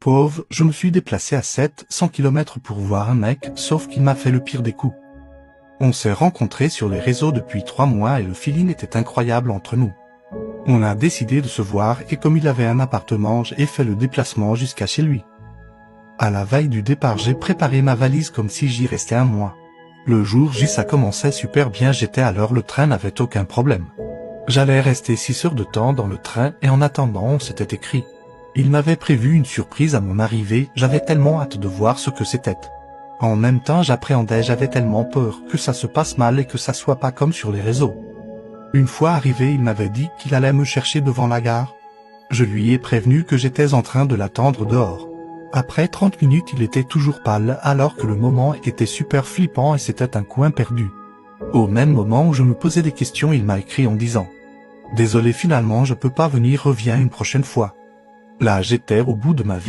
Pauvre, je me suis déplacé à 700 km pour voir un mec, sauf qu'il m'a fait le pire des coups. On s'est rencontrés sur les réseaux depuis 3 mois et le feeling était incroyable entre nous. On a décidé de se voir et comme il avait un appartement, j'ai fait le déplacement jusqu'à chez lui. À la veille du départ, j'ai préparé ma valise comme si j'y restais un mois. Le jour J, ça commençait super bien, j'étais à l'heure, le train n'avait aucun problème. J'allais rester 6 heures de temps dans le train et en attendant, on s'était écrit. Il m'avait prévu une surprise à mon arrivée, j'avais tellement hâte de voir ce que c'était. En même temps, j'appréhendais, j'avais tellement peur que ça se passe mal et que ça soit pas comme sur les réseaux. Une fois arrivé, il m'avait dit qu'il allait me chercher devant la gare. Je lui ai prévenu que j'étais en train de l'attendre dehors. Après 30 minutes, il était toujours pâle alors que le moment était super flippant et c'était un coin perdu. Au même moment où je me posais des questions, il m'a écrit en disant « Désolé, finalement je peux pas venir, reviens une prochaine fois ». Là, j'étais au bout de ma vie.